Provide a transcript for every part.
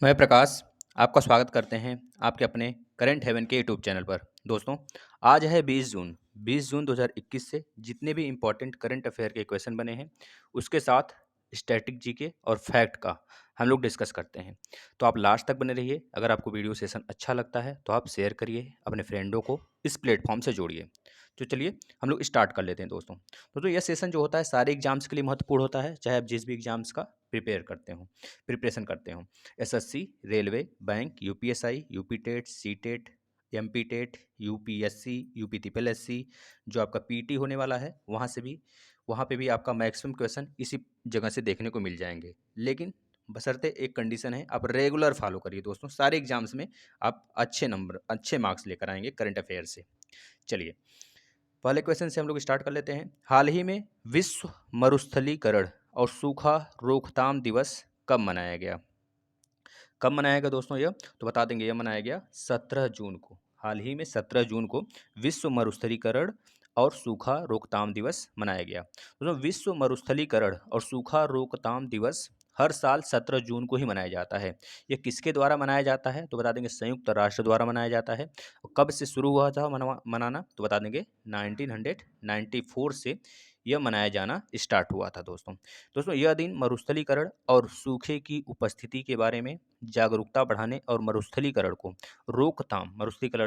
मैं प्रकाश आपका स्वागत करते हैं आपके अपने करंट हेवन के यूट्यूब चैनल पर। दोस्तों, आज है 20 जून 2021 से जितने भी इम्पोर्टेंट करंट अफेयर के क्वेश्चन बने हैं उसके साथ स्टैटिक जीके और फैक्ट का हम लोग डिस्कस करते हैं। तो आप लास्ट तक बने रहिए। अगर आपको वीडियो सेशन अच्छा लगता है तो आप शेयर करिए, अपने फ्रेंडों को इस प्लेटफॉर्म से जोड़िए। तो चलिए हम लोग स्टार्ट कर लेते हैं दोस्तों यह सेशन जो होता है सारे एग्जाम्स के लिए महत्वपूर्ण होता है, चाहे आप जिस भी एग्जाम्स का प्रिपरेशन करते हो। SSC, railway, bank, UPSI, UP TET, C TET, MP TET, UPSC, UP triple SC, जो आपका पीटी होने वाला है वहाँ पे भी आपका मैक्सिमम क्वेश्चन इसी जगह से देखने को मिल जाएंगे। लेकिन बशर्ते एक कंडीशन है, आप रेगुलर फॉलो करिए दोस्तों। सारे एग्जाम्स में आप अच्छे मार्क्स लेकर आएंगे करंट अफेयर से। चलिए पहले क्वेश्चन से हम लोग स्टार्ट कर लेते हैं। हाल ही में विश्व मरुस्थलीकरण और सूखा रोकथाम दिवस कब मनाया गया? कब मनाया गया दोस्तों यह? तो बता देंगे, यह मनाया गया 17 जून को। हाल ही में 17 जून को विश्व मरुस्थलीकरण और सूखा रोकथाम दिवस मनाया गया। दोस्तों, विश्व मरुस्थलीकरण और सूखा रोकथाम दिवस हर साल 17 जून को ही मनाया जाता है। यह किसके द्वारा मनाया जाता है? तो बता देंगे संयुक्त राष्ट्र द्वारा मनाया जाता है। और कब से शुरू हुआ था मनाना? तो बता देंगे 1994 से यह मनाया जाना स्टार्ट हुआ था दोस्तों यह दिन मरुस्थलीकरण और सूखे की उपस्थिति के बारे में जागरूकता बढ़ाने और मरुस्थलीकरण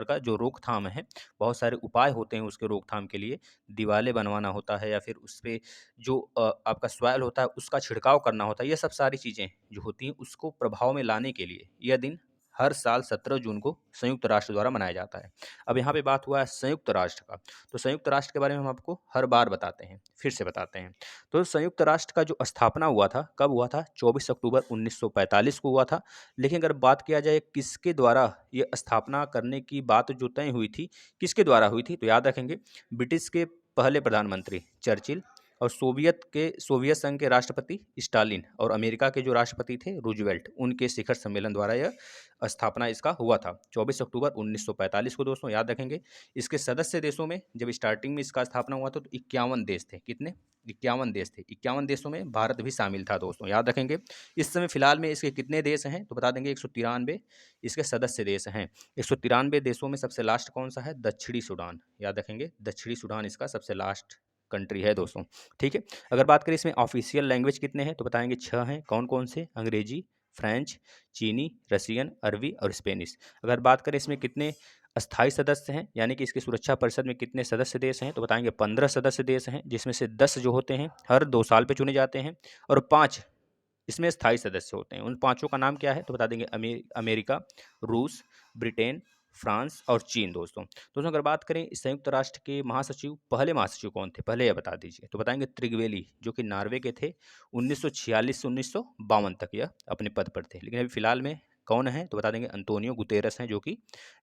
का जो रोकथाम है, बहुत सारे उपाय होते हैं उसके रोकथाम के लिए। दीवारें बनवाना होता है या फिर उस पे जो आपका सॉइल होता है उसका छिड़काव करना होता है। ये सब सारी चीज़ें जो होती हैं उसको प्रभाव में लाने के लिए यह दिन हर साल 17 जून को संयुक्त राष्ट्र द्वारा मनाया जाता है। अब यहाँ पे बात हुआ है संयुक्त राष्ट्र का, तो संयुक्त राष्ट्र के बारे में हम आपको हर बार बताते हैं, फिर से बताते हैं। तो संयुक्त राष्ट्र का जो स्थापना हुआ था, कब हुआ था? 24 अक्टूबर 1945 को हुआ था। लेकिन अगर बात किया जाए किसके द्वारा ये स्थापना करने की बात जो तय हुई थी, किसके द्वारा हुई थी? तो याद रखेंगे ब्रिटिश के पहले प्रधानमंत्री चर्चिल और सोवियत संघ के राष्ट्रपति स्टालिन और अमेरिका के जो राष्ट्रपति थे रूजवेल्ट, उनके शिखर सम्मेलन द्वारा यह स्थापना इसका हुआ था 24 अक्टूबर 1945 को। दोस्तों याद रखेंगे इसके सदस्य देशों में जब स्टार्टिंग में इसका स्थापना हुआ था तो 51 देश थे। कितने? 51 देश थे। 51 देशों में भारत भी शामिल था दोस्तों, याद रखेंगे। इस समय फिलहाल में इसके कितने देश हैं? तो बता देंगे 193 इसके सदस्य देश हैं। 193 देशों में सबसे लास्ट कौन सा है? दक्षिणी सूडान। याद रखेंगे दक्षिणी सूडान इसका सबसे लास्ट कंट्री है दोस्तों। ठीक है, अगर बात करें इसमें ऑफिशियल लैंग्वेज कितने हैं तो बताएंगे 6 हैं। कौन कौन से? अंग्रेजी, फ्रेंच, चीनी, रसियन, अरबी और स्पेनिश। अगर बात करें इसमें कितने अस्थायी सदस्य हैं, यानी कि इसकी सुरक्षा परिषद में कितने सदस्य देश हैं, तो बताएंगे 15 सदस्य देश हैं, जिसमें से 10 जो होते हैं हर 2 साल पे चुने जाते हैं और 5 इसमें स्थायी सदस्य होते हैं। उन पांचों का नाम क्या है? तो बता देंगे अमेरिका, रूस, ब्रिटेन, फ्रांस और चीन। दोस्तों अगर बात करें संयुक्त राष्ट्र के महासचिव, पहले महासचिव कौन थे पहले यह बता दीजिए। तो बताएंगे त्रिगवेली, जो कि नॉर्वे के थे। 1946 से 1952 तक यह अपने पद पर थे। लेकिन अभी फिलहाल में कौन है? तो बता देंगे अंतोनियो गुतेरस हैं, जो कि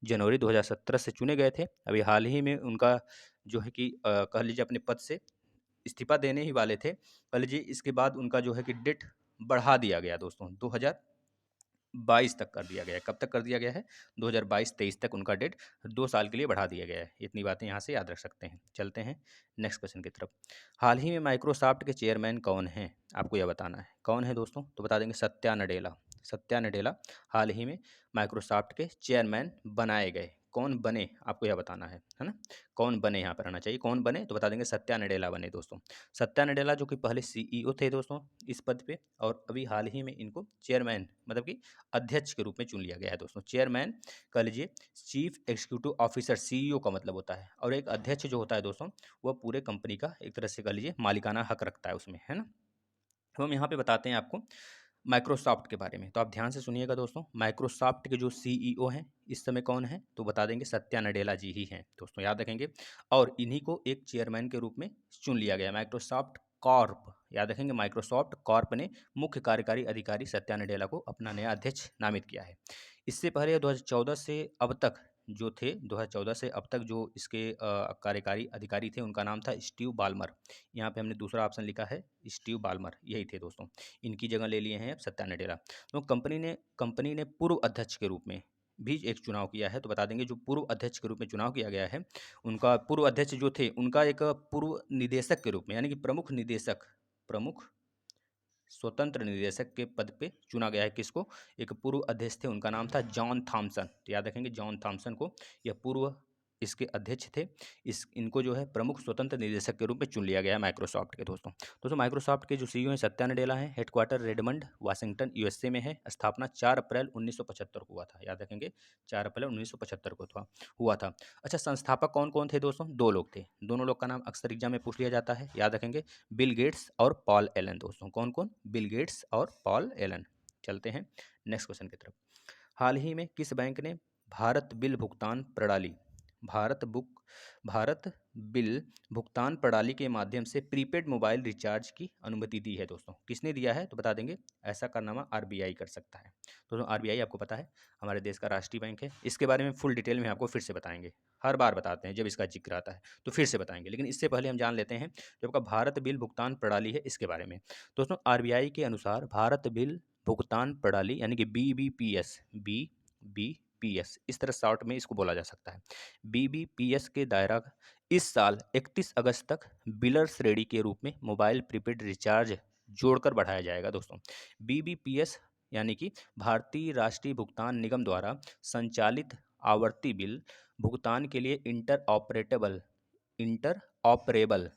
जनवरी 2017 से चुने गए थे। अभी हाल ही में उनका जो है कि कह लीजिए अपने पद से इस्तीफा देने ही वाले थे, कह लीजिए। इसके बाद उनका जो है कि डेट बढ़ा दिया गया दोस्तों, 2022 तक कर दिया गया है। कब तक कर दिया गया है? 2022-23 तक उनका डेट 2 साल के लिए बढ़ा दिया गया है। इतनी बातें यहाँ से याद रख सकते हैं। चलते हैं नेक्स्ट क्वेश्चन की तरफ। हाल ही में माइक्रोसॉफ्ट के चेयरमैन कौन हैं? आपको यह बताना है कौन है दोस्तों। तो बता देंगे सत्या नडेला। सत्या नडेला हाल ही में माइक्रोसॉफ्ट के चेयरमैन बनाए गए। कौन बने आपको यह बताना है ना। कौन बने यहाँ पर आना चाहिए, कौन बने? तो बता देंगे सत्या नडेला बने दोस्तों। सत्या नडेला जो कि पहले सीईओ थे दोस्तों इस पद पे, और अभी हाल ही में इनको चेयरमैन मतलब कि अध्यक्ष के रूप में चुन लिया गया है दोस्तों। चेयरमैन कह लीजिए चीफ एग्जीक्यूटिव ऑफिसर, सीईओ का मतलब होता है। और एक अध्यक्ष जो होता है दोस्तों वह पूरे कंपनी का एक तरह से कह लीजिए मालिकाना हक रखता है उसमें, है ना। तो हम यहाँ पे बताते हैं आपको माइक्रोसॉफ्ट के बारे में, तो आप ध्यान से सुनिएगा दोस्तों। माइक्रोसॉफ्ट के जो सीईओ हैं इस समय कौन है? तो बता देंगे सत्या नडेला जी ही हैं दोस्तों, याद रखेंगे। और इन्हीं को एक चेयरमैन के रूप में चुन लिया गया। माइक्रोसॉफ्ट कॉर्प, याद रखेंगे माइक्रोसॉफ्ट कॉर्प ने मुख्य कार्यकारी अधिकारी सत्या नडेला को अपना नया अध्यक्ष नामित किया है। इससे पहले 2014 से अब तक जो थे, 2014 से अब तक जो इसके कार्यकारी अधिकारी थे उनका नाम था स्टीव बाल्मर। यहाँ पे हमने दूसरा ऑप्शन लिखा है स्टीव बाल्मर, यही थे दोस्तों। इनकी जगह ले लिए हैं अब सत्या नडेला। तो कंपनी ने पूर्व अध्यक्ष के रूप में भी एक चुनाव किया है। तो बता देंगे जो पूर्व अध्यक्ष के रूप में चुनाव किया गया है, उनका पूर्व अध्यक्ष जो थे उनका एक पूर्व निदेशक के रूप में, यानी कि प्रमुख स्वतंत्र निदेशक के पद पे चुना गया है। किसको? एक पूर्व अध्यक्ष थे, उनका नाम था जॉन थॉमसन। तो याद रखेंगे जॉन थॉमसन को, यह पूर्व इसके अध्यक्ष थे। इनको जो है प्रमुख स्वतंत्र निदेशक के रूप में चुन लिया गया है माइक्रोसॉफ्ट के। दोस्तों माइक्रोसॉफ्ट के जो सीईओ हैं सत्या नडेला हैं। हेडक्वार्टर रेडमंड वाशिंगटन यूएसए में है। स्थापना 4 अप्रैल 1975 को हुआ था। याद रखेंगे 4 अप्रैल 1975 को हुआ था। अच्छा, संस्थापक कौन कौन थे दोस्तों? 2 लोग थे। दोनों लोग का नाम अक्सर एग्जाम में पूछ लिया जाता है, याद रखेंगे, बिल गेट्स और पॉल एलन। दोस्तों कौन कौन? बिल गेट्स और पॉल एलन। चलते हैं नेक्स्ट क्वेश्चन की तरफ। हाल ही में किस बैंक ने भारत बिल भुगतान प्रणाली भारत बिल भुगतान प्रणाली के माध्यम से प्रीपेड मोबाइल रिचार्ज की अनुमति दी है? दोस्तों किसने दिया है? तो बता देंगे ऐसा कारनामा आरबीआई कर सकता है। दोस्तों आरबीआई आपको पता है हमारे देश का राष्ट्रीय बैंक है। इसके बारे में फुल डिटेल में आपको फिर से बताएंगे, हर बार बताते हैं जब इसका जिक्र आता है तो फिर से बताएंगे, लेकिन इससे पहले हम जान लेते हैं जो आपका भारत बिल भुगतान प्रणाली है इसके बारे में। दोस्तों आरबीआई के अनुसार भारत बिल भुगतान प्रणाली यानी कि बीबीपीएस इस तरह शॉर्ट में इसको बोला जा सकता है। बीबीपीएस के दायरा इस साल 31 अगस्त तक बिलर श्रेणी के रूप में मोबाइल प्रीपेड रिचार्ज जोड़कर बढ़ाया जाएगा। दोस्तों बीबीपीएस यानी कि भारतीय राष्ट्रीय भुगतान निगम द्वारा संचालित आवर्ती बिल भुगतान के लिए इंटर ऑपरेबल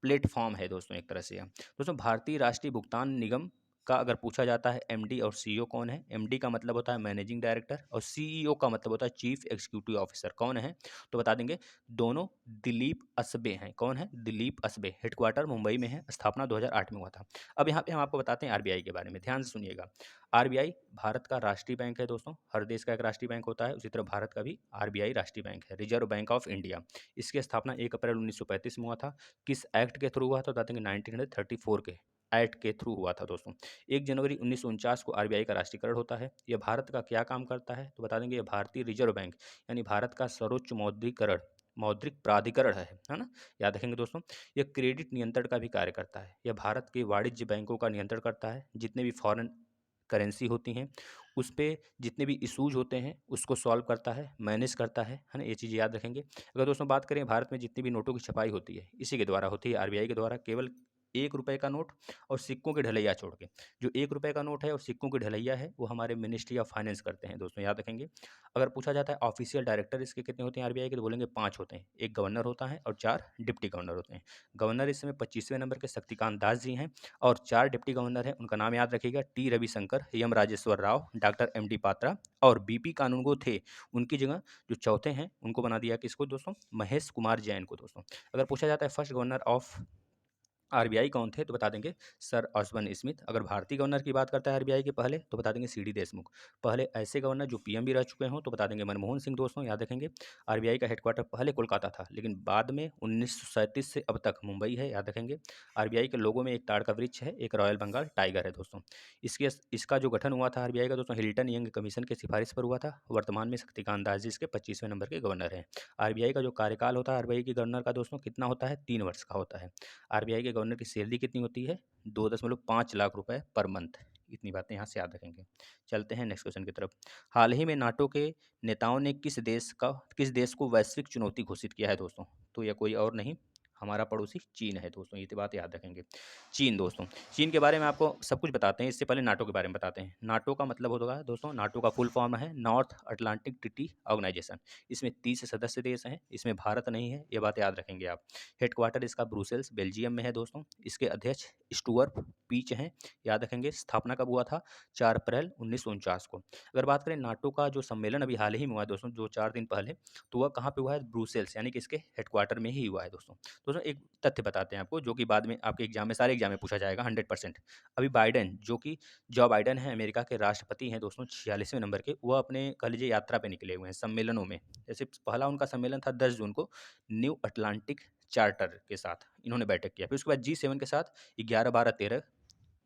प्लेटफॉर्म है। दोस्तों एक तरह से दोस्तों भारतीय राष्ट्रीय भुगतान निगम का अगर पूछा जाता है एमडी और सीईओ कौन है? एमडी का मतलब होता है मैनेजिंग डायरेक्टर और सीईओ का मतलब होता है चीफ एग्जीक्यूटिव ऑफिसर। कौन है? तो बता देंगे दोनों दिलीप असबे हैं। कौन है? दिलीप असबे। हेडक्वार्टर मुंबई में है। स्थापना 2008 में हुआ था। अब यहाँ पे हम आपको बताते हैं आरबीआई के बारे में, ध्यान से सुनिएगा। आरबीआई भारत का राष्ट्रीय बैंक है। दोस्तों हर देश का एक राष्ट्रीय बैंक होता है, उसी तरह भारत का भी आरबीआई राष्ट्रीय बैंक है, रिजर्व बैंक ऑफ इंडिया। इसकी स्थापना 1 अप्रैल 1935 में हुआ था। किस एक्ट के थ्रू हुआ था? बताते हैं 1934 के एक्ट के थ्रू हुआ था। दोस्तों 1 जनवरी 1949 को आरबीआई का राष्ट्रीयकरण होता है। यह भारत का क्या काम करता है? तो बता देंगे यह भारतीय रिजर्व बैंक यानी भारत का सर्वोच्च मौद्रिक प्राधिकरण है ना। याद रखेंगे दोस्तों, यह क्रेडिट नियंत्रण का भी कार्य करता है। यह भारत के वाणिज्य बैंकों का नियंत्रण करता है। जितने भी फॉरेन करेंसी होती हैं उस पर जितने भी इशूज होते हैं उसको सॉल्व करता है, मैनेज करता है ना। ये चीज़ याद रखेंगे। अगर दोस्तों बात करें भारत में जितनी भी नोटों की छपाई होती है इसी के द्वारा होती है, आरबीआई के द्वारा। केवल 1 रुपये का नोट और सिक्कों की ढलैया छोड़ के, जो 1 रुपये का नोट है और सिक्कों की ढलैया है वो हमारे मिनिस्ट्री ऑफ फाइनेंस करते हैं। दोस्तों याद रखेंगे। अगर पूछा जाता है ऑफिशियल डायरेक्टर इसके कितने होते हैं आरबीआई के, तो बोलेंगे 5 होते हैं। 1 गवर्नर होता है और 4 डिप्टी गवर्नर होते हैं। गवर्नर इस समय 25वें नंबर के शक्तिकांत दास जी हैं और 4 डिप्टी गवर्नर हैं। उनका नाम याद रखिएगा, T Ravishankar, M Rajeshwar Rao, doctor M D Patra और बीपी कानूनगो थे। उनकी जगह जो चौथे हैं उनको बना दिया किसको? दोस्तों महेश कुमार जैन को। दोस्तों अगर पूछा जाता है फर्स्ट गवर्नर ऑफ आरबीआई कौन थे, तो बता देंगे सर ऑस्बर्न स्मिथ। अगर भारतीय गवर्नर की बात करता है आरबीआई के पहले, तो बता देंगे सीडी देशमुख। पहले ऐसे गवर्नर जो पीएम भी रह चुके हों, तो बता देंगे मनमोहन सिंह। दोस्तों याद रखेंगे आरबीआई का हेडक्वार्टर पहले कोलकाता था, लेकिन बाद में 1937 से अब तक मुंबई है। याद रखेंगे। आरबीआई के लोगों में एक ताड़ का वृक्ष है, एक रॉयल बंगाल टाइगर है। दोस्तों इसका जो गठन हुआ था आरबीआई का, दोस्तों हिल्टन यंग कमीशन की सिफारिश पर हुआ था। वर्तमान में शक्तिकांत दास जी इसके 25वें नंबर के गवर्नर हैं। आरबीआई का जो कार्यकाल होता है आरबीआई के गवर्नर का दोस्तों कितना होता है? 3 वर्ष का होता है। आरबीआई के गवर्नर की सैलरी कितनी होती है? 2.5 लाख रुपए पर मंथ। इतनी बातें यहाँ से याद रखेंगे। चलते हैं नेक्स्ट क्वेश्चन की तरफ। हाल ही में नाटो के नेताओं ने किस देश को वैश्विक चुनौती घोषित किया है? दोस्तों तो यह कोई और नहीं, हमारा पड़ोसी चीन है। दोस्तों ये तो बात याद रखेंगे। चीन। दोस्तों चीन के बारे में आपको सब कुछ बताते हैं, इससे पहले नाटो के बारे में बताते हैं। नाटो का मतलब होता है दोस्तों, नाटो का फुल फॉर्म है नॉर्थ अटलांटिक ट्रीटी ऑर्गेनाइजेशन। इसमें 30 सदस्य देश हैं, इसमें भारत नहीं है, ये बात याद रखेंगे आप। हेडक्वार्टर इसका ब्रुसेल्स बेल्जियम में है। दोस्तों इसके अध्यक्ष स्टुअर्ट पीच हैं। याद रखेंगे। स्थापना कब हुआ था? 4 अप्रैल 1949 को। अगर बात करें नाटो का जो सम्मेलन अभी हाल ही में हुआ है दोस्तों, जो 4 दिन पहले, तो वह कहाँ पे हुआ है? ब्रुसेल्स यानी कि इसके हेडक्वार्टर में ही हुआ है। दोस्तों एक तथ्य बताते हैं आपको जो कि बाद में आपके एग्जाम में, सारे एग्जाम में पूछा जाएगा 100%। अभी बाइडेन जो बाइडेन है अमेरिका के राष्ट्रपति हैं दोस्तों 46वें नंबर के, वह अपने कह लीजिए यात्रा पे निकले हुए हैं सम्मेलनों में। जैसे पहला उनका सम्मेलन था 10 जून को न्यू अटलांटिक चार्टर के साथ इन्होंने बैठक किया। फिर उसके बाद G7 के साथ 11, 12, 13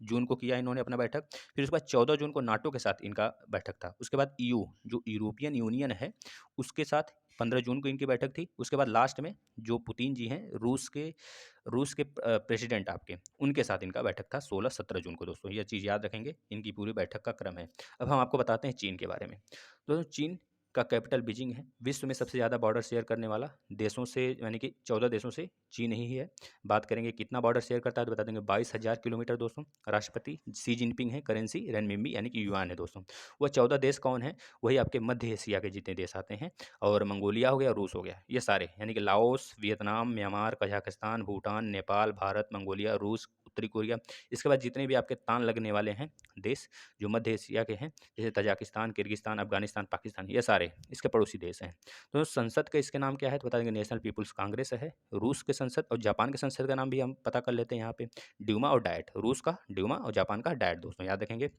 जून को किया इन्होंने अपना बैठक। फिर उसके बाद 14 जून को नाटो के साथ इनका बैठक था। उसके बाद EU जो यूरोपियन यूनियन है उसके साथ 15 जून को इनकी बैठक थी। उसके बाद लास्ट में जो पुतिन जी हैं रूस के प्रेसिडेंट आपके, उनके साथ इनका बैठक था 16-17 जून को। दोस्तों यह चीज़ याद रखेंगे, इनकी पूरी बैठक का क्रम है। अब हम आपको बताते हैं चीन के बारे में। दोस्तों चीन का कैपिटल बीजिंग है। विश्व में सबसे ज़्यादा बॉर्डर शेयर करने वाला देशों से यानी कि 14 देशों से चीन ही है। बात करेंगे कितना बॉर्डर शेयर करता है तो बता देंगे 22,000 किलोमीटर दोस्तों। राष्ट्रपति शी जिनपिंग है, करेंसी रेनमिनबी यानी कि युआन है दोस्तों। वह 14 देश कौन है? वही आपके मध्य एशिया के जितने देश आते हैं, और मंगोलिया हो गया, रूस हो गया, ये सारे यानी कि Laos, Vietnam, Myanmar, Kazakhstan, Bhutan, Nepal, Bharat, Mongolia, रूस, उत्तरी कोरिया। इसके बाद जितने भी आपके तान लगने वाले हैं देश जो मध्य एशिया के हैं, जैसे तजाकिस्तान, किर्गिस्तान, अफगानिस्तान, पाकिस्तान, ये सारे इसके पड़ोसी देश हैं। तो संसद का इसके नाम क्या है तो बता देंगे नेशनल पीपुल्स कांग्रेस है। रूस के संसद और जापान के संसद का नाम भी हम पता कर लेते हैं यहाँ पे, ड्यूमा और डायट। रूस का ड्यूमा और जापान का डायट दोस्तों याद रखेंगे।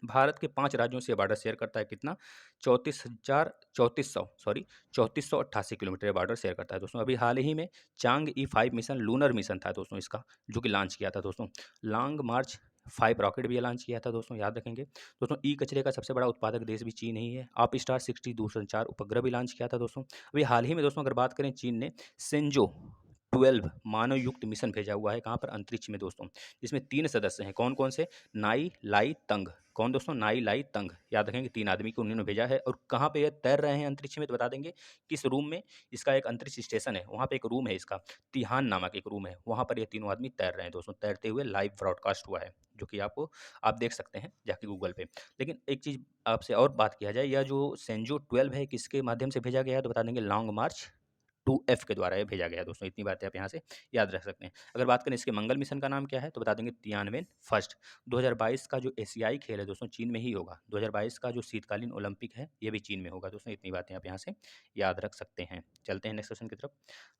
भारत के 5 राज्यों से बॉर्डर शेयर करता है कितना? 3488 किलोमीटर बॉर्डर शेयर करता है दोस्तों। अभी हाल ही में चांग E5 मिशन लूनर मिशन था दोस्तों इसका, जो कि लॉन्च किया था दोस्तों। लॉन्ग मार्च 5 रॉकेट भी लॉन्च किया था दोस्तों, याद रखेंगे। दोस्तों ई कचरे का सबसे बड़ा उत्पादक देश भी चीन ही है। आप स्टार 60 दूरसंचार उपग्रह भी लॉन्च किया था दोस्तों। अभी हाल ही में दोस्तों अगर बात करें, चीन ने सेंजो 12 मानव युक्त मिशन भेजा हुआ है। कहाँ पर? अंतरिक्ष में दोस्तों। इसमें 3 सदस्य हैं, कौन कौन से? नाई, लाई, तंग। कौन दोस्तों? नाई, लाई, तंग, याद रखेंगे। 3 आदमी को उन्होंने भेजा है। और कहाँ पे ये तैर रहे हैं अंतरिक्ष में तो बता देंगे किस रूम में। इसका एक अंतरिक्ष स्टेशन है, वहाँ पे एक रूम है इसका, तिहान नामक एक रूम है, वहाँ पर ये तीनों आदमी तैर रहे हैं दोस्तों। तैरते हुए लाइव ब्रॉडकास्ट हुआ है, जो कि आप देख सकते हैं जाके गूगल पे। लेकिन एक चीज़ आपसे और बात किया जाए, यह जो सेंजो 12 है किसके माध्यम से भेजा गया है तो बता देंगे लॉन्ग मार्च 2F के द्वारा ये भेजा गया है दोस्तों। इतनी बातें आप यहाँ से याद रख सकते हैं। अगर बात करें इसके मंगल मिशन का नाम क्या है तो बता देंगे तियानवेन फर्स्ट। 2022 का जो एशियाई खेल है दोस्तों चीन में ही होगा। 2022 का जो शीतकालीन ओलंपिक है ये भी चीन में होगा दोस्तों। इतनी बातें आप यहाँ से याद रख सकते हैं। चलते हैं नेक्स्ट क्वेश्चन की तरफ।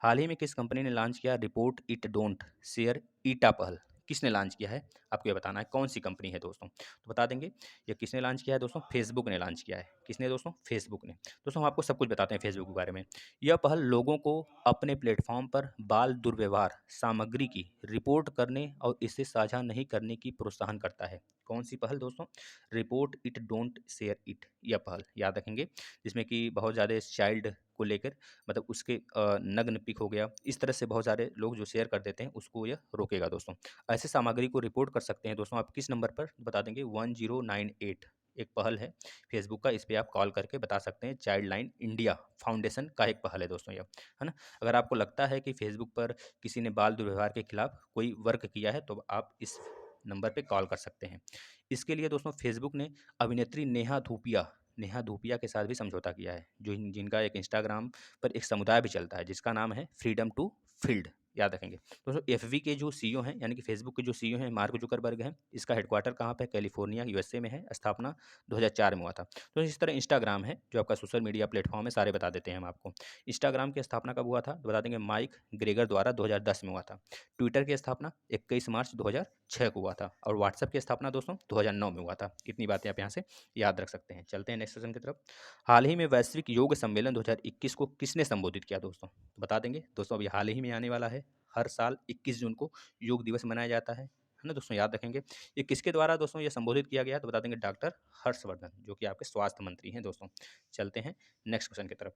हाल ही में किस कंपनी ने लॉन्च किया रिपोर्ट इट डोंट शेयर ईटा पहल? किसने लॉन्च किया है आपको ये बताना है, कौन सी कंपनी है दोस्तों। तो बता देंगे ये किसने लॉन्च किया है दोस्तों, फेसबुक ने लॉन्च किया है। किसने दोस्तों? फेसबुक ने। दोस्तों हम आपको सब कुछ बताते हैं फेसबुक के बारे में। यह पहल लोगों को अपने प्लेटफॉर्म पर बाल दुर्व्यवहार सामग्री की रिपोर्ट करने और इसे साझा नहीं करने की प्रोत्साहन करता है। कौन सी पहल दोस्तों? Report it don't share it, यह पहल याद रखेंगे। जिसमें कि बहुत ज़्यादा चाइल्ड को लेकर, मतलब उसके नग्न पिक हो गया, इस तरह से बहुत सारे लोग जो शेयर कर देते हैं उसको यह रोकेगा दोस्तों। ऐसे सामग्री को रिपोर्ट कर सकते हैं दोस्तों आप किस नंबर पर बता देंगे 1098। एक पहल है फेसबुक का, इस पर आप कॉल करके बता सकते हैं। चाइल्ड लाइन इंडिया फाउंडेशन का एक पहल है दोस्तों यह, है ना। अगर आपको लगता है कि फेसबुक पर किसी ने बाल दुर्व्यवहार के खिलाफ कोई वर्क किया है तो आप इस नंबर पे कॉल कर सकते हैं। इसके लिए दोस्तों फेसबुक ने अभिनेत्री नेहा धूपिया के साथ भी समझौता किया है, जो जिनका एक इंस्टाग्राम पर एक समुदाय भी चलता है जिसका नाम है फ्रीडम टू फील्ड, याद रखेंगे दोस्तों। एफबी के जो सीईओ हैं यानी कि फेसबुक के जो सीईओ हैं मार्क जुकरबर्ग हैं, इसका हेडक्वार्टर कहाँ पे? कैलिफोर्निया यूएसए में है। स्थापना 2004 में हुआ था। तो इस तरह इंस्टाग्राम है जो आपका सोशल मीडिया प्लेटफॉर्म है, सारे बता देते हैं हम आपको। इंस्टाग्राम की स्थापना कब हुआ था तो बता देंगे माइक ग्रेगर द्वारा 2010 में हुआ था। ट्विटर की स्थापना 21 मार्च 2006 को हुआ था। और व्हाट्सएप की स्थापना दोस्तों 2009 में हुआ था। इतनी बातें आप यहाँ से याद रख सकते हैं। चलते हैं नेक्स्ट सेशन की तरफ। हाल ही में वैश्विक योग सम्मेलन 2021 को किसने संबोधित किया दोस्तों? तो बता देंगे दोस्तों अभी हाल ही में आने वाला है। हर साल 21 जून को योग दिवस मनाया जाता है ना दोस्तों, याद रखेंगे। ये किसके द्वारा दोस्तों ये संबोधित किया गया तो बता देंगे डॉक्टर हर्षवर्धन, जो कि आपके स्वास्थ्य मंत्री हैं दोस्तों। चलते हैं नेक्स्ट क्वेश्चन की तरफ।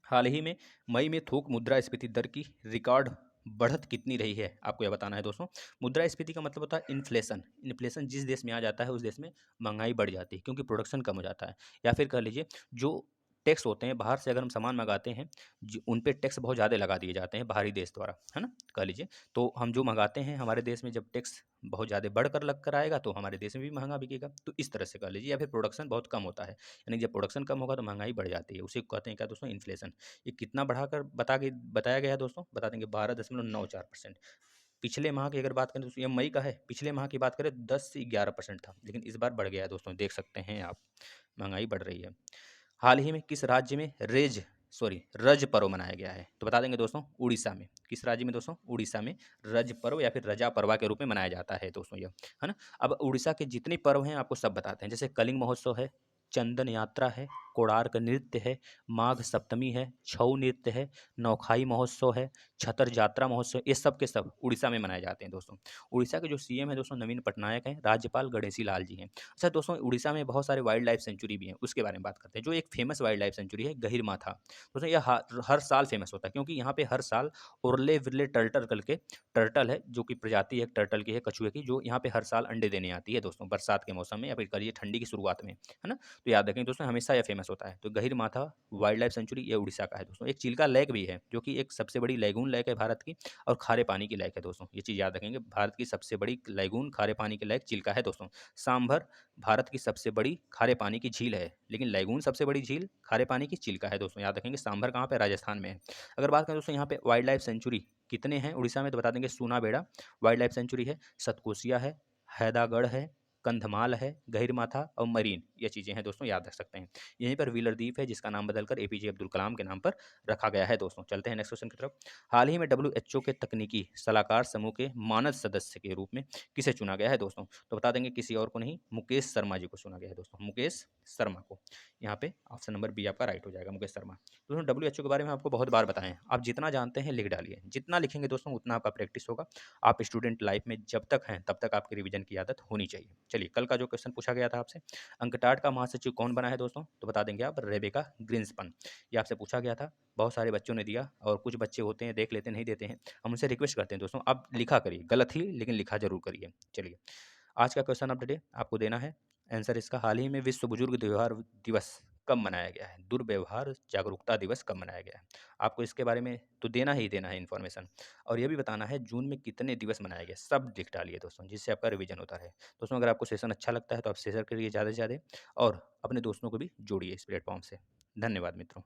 हाल ही में मई में थोक मुद्रास्फीति दर की रिकॉर्ड बढ़त कितनी रही है आपको यह बताना है दोस्तों। मुद्रास्फीति का मतलब होता है इन्फ्लेशन। इन्फ्लेशन जिस देश में आ जाता है उस देश में महंगाई बढ़ जाती है, क्योंकि प्रोडक्शन कम हो जाता है। या फिर कह लीजिए जो टैक्स होते हैं बाहर से अगर हम सामान मंगाते हैं, उन पे टैक्स बहुत ज़्यादा लगा दिए जाते हैं बाहरी देश द्वारा, है ना, कह लीजिए। तो हम जो मंगाते हैं हमारे देश में जब टैक्स बहुत ज़्यादा बढ़कर लग कर आएगा तो हमारे देश में भी महंगा बिकेगा। तो इस तरह से कह लीजिए। या फिर प्रोडक्शन बहुत कम होता है, यानी जब प्रोडक्शन कम होगा तो महंगाई बढ़ जाती है, उसी को कहते हैं क्या दोस्तों? इन्फ्लेशन। ये कितना बढ़ाकर बताया गया है दोस्तों? बता देंगे 12.94%। पिछले माह की अगर बात करें दोस्तों, ये मई का है, पिछले माह की बात करें 10 से 11% था, लेकिन इस बार बढ़ गया है दोस्तों, देख सकते हैं आप, महंगाई बढ़ रही है। हाल ही में किस राज्य में रज पर्व मनाया गया है तो बता देंगे दोस्तों उड़ीसा में। किस राज्य में दोस्तों? उड़ीसा में रज पर्व या फिर रजा पर्वा के रूप में मनाया जाता है दोस्तों यह, है ना। अब उड़ीसा के जितने पर्व हैं आपको सब बताते हैं। जैसे कलिंग महोत्सव है, चंदन यात्रा है, कोणार्क नृत्य है, माघ सप्तमी है, छऊ नृत्य है, नौखाई महोत्सव है, छतर यात्रा महोत्सव, ये सब के सब उड़ीसा में मनाए जाते हैं दोस्तों। उड़ीसा के जो सीएम है दोस्तों नवीन पटनायक हैं, राज्यपाल गणेशी लाल जी हैं। अच्छा दोस्तों उड़ीसा में बहुत सारे वाइल्ड लाइफ सेंचुरी भी हैं, उसके बारे में बात करते हैं। जो एक फेमस वाइल्ड लाइफ सेंचुरी है गहिरमाथा दोस्तों, यह हर साल फेमस होता है, क्योंकि यहाँ पे हर साल उर्ले विरले टर्टल है, जो कि प्रजाति है टर्टल की है, कछुए की, जो यहाँ पे हर साल अंडे देने आती है दोस्तों, बरसात के मौसम में या फिर करिए ठंडी की शुरुआत में, है ना। तो याद रखेंगे दोस्तों हमेशा यह फेमस होता है। तो गहीरमाथा वाइल्ड लाइफ सेंचुरी ये उड़ीसा का है दोस्तों। एक चिल्का लेक भी है जो कि एक सबसे बड़ी लैगून लेक है भारत की और खारे पानी की लेक है दोस्तों। ये चीज़ याद रखेंगे, भारत की सबसे बड़ी लैगून खारे पानी की लेक चिल्का है दोस्तों। सांभर भारत की सबसे बड़ी खारे पानी की झील है, लेकिन लैगून सबसे बड़ी झील खारे पानी की चिल्का है दोस्तों। याद रखेंगे सांभर कहाँ पे, राजस्थान में है। अगर बात करें दोस्तों यहाँ पे वाइल्ड लाइफ सेंचुरी कितने हैं उड़ीसा में, तो बता देंगे सूनाबेड़ा वाइल्ड लाइफ सेंचुरी है, सतकोसिया है, हैदागढ़ है, कंधमाल है, गहीरमाथा और मरीन, ये चीज़ें हैं दोस्तों, याद रख सकते हैं। यहीं पर व्हीलर द्वीप है जिसका नाम बदलकर एपीजे अब्दुल कलाम के नाम पर रखा गया है दोस्तों। चलते हैं नेक्स्ट क्वेश्चन की तरफ। हाल ही में डब्ल्यूएचओ के तकनीकी सलाहकार समूह के मानद सदस्य के रूप में किसे चुना गया है दोस्तों, तो बता देंगे किसी और को नहीं, मुकेश शर्मा जी को चुना गया है दोस्तों, मुकेश शर्मा को। यहाँ पे ऑप्शन नंबर बी आपका राइट हो जाएगा, मुकेश शर्मा। दोस्तों डब्ल्यूएचओ के बारे में आपको बहुत बार बताएं, आप जितना जानते हैं लिख डालिए, जितना लिखेंगे दोस्तों उतना आपका प्रैक्टिस होगा। आप स्टूडेंट लाइफ में जब तक हैं तब तक आपकी रिवीजन की आदत होनी चाहिए। चलिए कल का जो क्वेश्चन पूछा गया था आपसे, अंकटाड का महासचिव कौन बना है दोस्तों, तो बता देंगे आप रेबेका ग्रीन्सपन। ये आपसे पूछा गया था, बहुत सारे बच्चों ने दिया और कुछ बच्चे होते हैं देख लेते नहीं देते हैं। हम उनसे रिक्वेस्ट करते हैं दोस्तों आप लिखा करिए, गलत ही लेकिन लिखा जरूर करिए। चलिए आज का क्वेश्चन ऑफ द डे आपको देना है आंसर इसका, हाल ही में विश्व बुजुर्ग व्यवहार दिवस कब मनाया गया है, दुर्व्यवहार जागरूकता दिवस कब मनाया गया है। आपको इसके बारे में तो देना ही देना है इन्फॉर्मेशन, और ये भी बताना है जून में कितने दिवस मनाया गया, सब लिख डालिए दोस्तों जिससे आपका रिवीजन होता रहे। दोस्तों अगर आपको सेशन अच्छा लगता है तो आप शेयर करिए ज़्यादा से ज़्यादा और अपने दोस्तों को भी जोड़िए इस प्लेटफॉर्म से। धन्यवाद मित्रों।